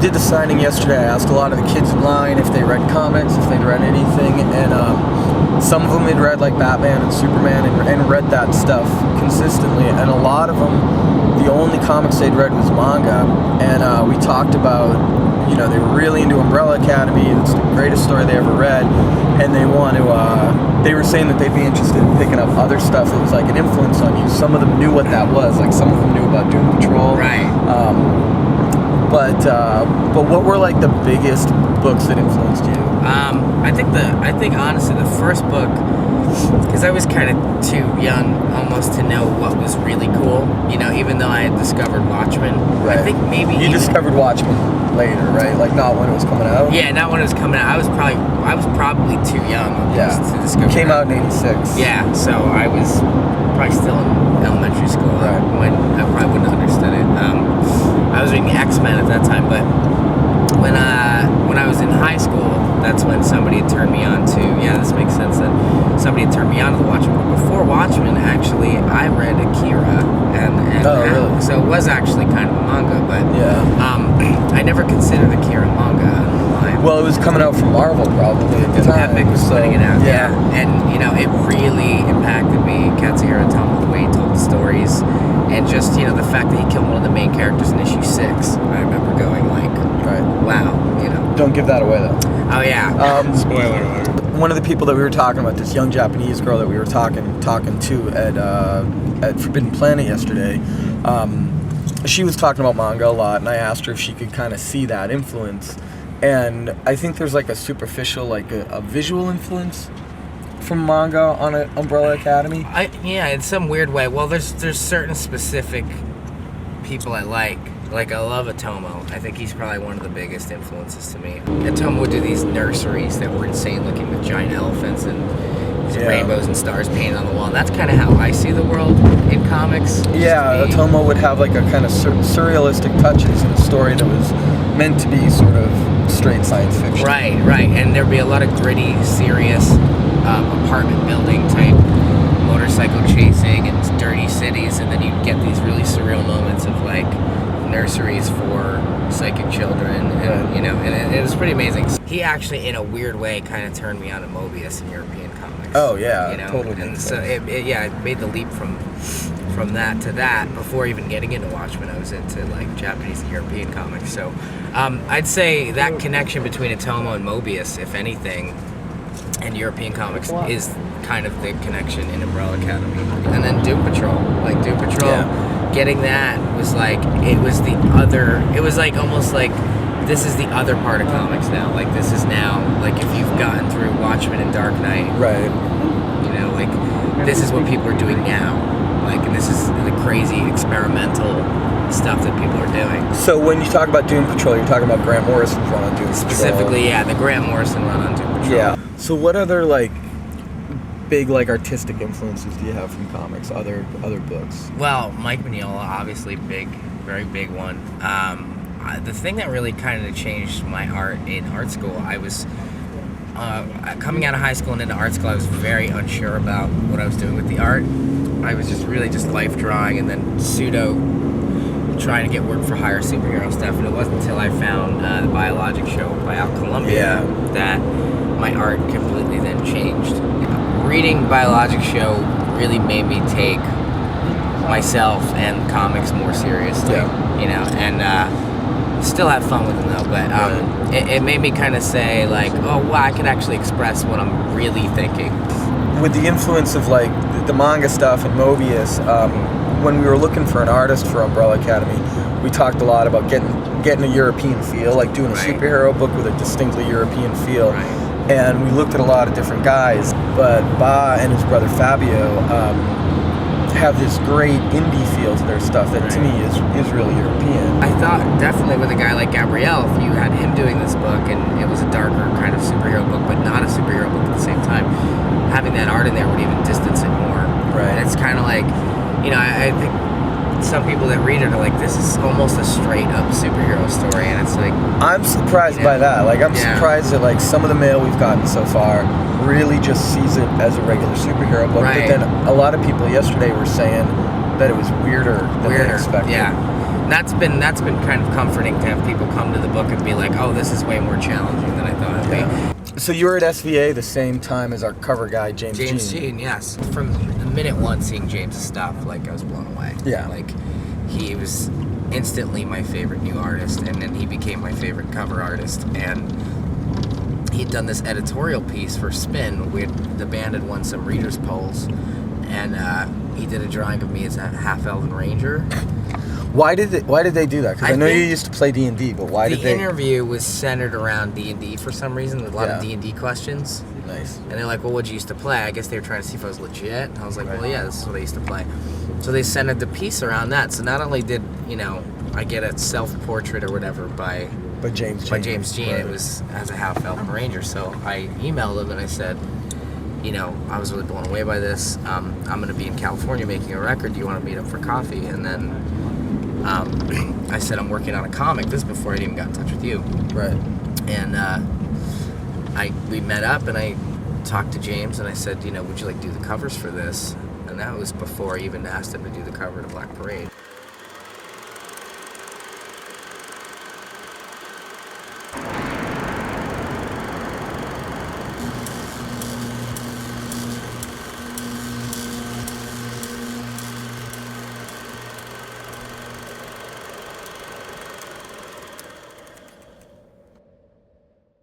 did the signing yesterday. I asked a lot of the kids in line if they read comics, if they'd read anything, and some of them had read like Batman and Superman and read that stuff consistently, and a lot of them, the only comics they'd read was manga. And we talked about, they were really into Umbrella Academy. It's the greatest story they ever read, and they want to. They were saying that they'd be interested in picking up other stuff that was like an influence on you. Some of them knew what that was. Like some of them knew about Doom Patrol. Right. But what were like the biggest books that influenced you? I think honestly the first book, because I was kind of too young almost to know what was really cool. Even though I had discovered Watchmen. Right. I think maybe you discovered Watchmen later, right? Like not when it was coming out. Yeah, not when it was coming out. I was probably too young almost to discover. It came out in '86. Yeah, so I was probably still in elementary school when I probably wouldn't have understood it. I was reading X-Men at that time, but when I was in high school, that's when somebody had turned me on to, this makes sense, that somebody had turned me on to the Watchmen. But before Watchmen, actually, I read Akira, really? So it was actually kind of a manga, but I never considered Akira manga. Well, it was coming out from Marvel probably at the time. Epic was putting it out, yeah. And, it really impacted me. Katsuhiro Otomo, the way he told the stories, and just, the fact that he killed one of the main characters in issue 6. I remember going like, wow, Don't give that away, though. Oh, yeah. Spoiler alert. One of the people that we were talking about, this young Japanese girl that we were talking to at Forbidden Planet yesterday, she was talking about manga a lot, and I asked her if she could kind of see that influence. And I think there's like a superficial, like a visual influence from manga on Umbrella Academy. In some weird way. Well, there's certain specific people I like. Like, I love Otomo. I think he's probably one of the biggest influences to me. Otomo would do these nurseries that were insane looking with giant elephants and rainbows and stars painted on the wall. And that's kind of how I see the world in comics. Yeah, Otomo would have like a kind of surrealistic touches in a story that was meant to be sort of straight science fiction. Right. And there'd be a lot of gritty, serious apartment building type motorcycle chasing and dirty cities, and then you'd get these really surreal moments of like nurseries for psychic children, and and it was pretty amazing. He actually, in a weird way, kind of turned me on to Mobius in European comics. Oh yeah, totally. And so it made the leap from that to that. Before even getting into Watchmen, I was into like Japanese and European comics. So I'd say that connection between Otomo and Mobius, if anything, and European comics is kind of the connection in Umbrella Academy. And then Doom Patrol, getting that was like, it was like almost like this is the other part of comics now. Like this is now, like if you've gotten through Watchmen and Dark Knight, right? Like this is what people are doing now. Like, and this is the crazy experimental stuff that people are doing. So when you talk about Doom Patrol, you're talking about Grant Morrison's run on Doom Patrol. Specifically, the Grant Morrison run on Doom Patrol. Yeah. So what other like big like artistic influences do you have from comics? Other books? Well, Mike Mignola, obviously very big one. The thing that really kind of changed my art in art school, I was coming out of high school and into art school, I was very unsure about what I was doing with the art. I was just life drawing and then pseudo trying to get work for hire superhero stuff, and it wasn't until I found the Biologic Show by Al Columbia that my art completely then changed. Reading Biologic Show really made me take myself and comics more seriously, and still have fun with them though, but it made me kind of say like, oh wow, I can actually express what I'm really thinking. With the influence of like the manga stuff and Mobius, when we were looking for an artist for Umbrella Academy, we talked a lot about getting a European feel, like doing a superhero book with a distinctly European feel. Right. And we looked at a lot of different guys, but Ba and his brother Fabio have this great indie feel to their stuff that to me is really European. I thought definitely with a guy like Gabrielle, if you had him doing this book and it was a darker kind of superhero book, but not a superhero book at the same time, having that art in there would even distance it more. Right. And it's kind of like, I think some people that read it are like, this is almost a straight up superhero story, and it's like, I'm surprised by that. Like, I'm surprised that like some of the mail we've gotten so far really just sees it as a regular superhero book. But then a lot of people yesterday were saying that it was weirder than they expected. Yeah. that's been kind of comforting to have people come to the book and be like, oh, this is way more challenging than I thought it'd be. So you were at SVA the same time as our cover guy, James Jean, yes. From the minute one seeing James' stuff, like, I was blown away. Yeah. Like, he was instantly my favorite new artist, and then he became my favorite cover artist. And he'd done this editorial piece for Spin. The band had won some readers' polls, and he did a drawing of me as a half-elven ranger. Why did they do that? Because I know you used to play D&D, but why did they? The interview was centered around D&D for some reason, with a lot of D&D questions. Nice. And they're like, well, what'd you used to play? I guess they were trying to see if I was legit. And I was like, well, yeah, this is what I used to play. So they centered the piece around that. So not only did, I get a self-portrait or whatever by James Jean, right. It was as a half-elven ranger. So I emailed him and I said, I was really blown away by this. I'm going to be in California making a record. Do you want to meet up for coffee? And then I said, I'm working on a comic. This is before I even got in touch with you. Right. And we met up, and I talked to James, and I said, would you like to do the covers for this? And that was before I even asked him to do the cover to Black Parade.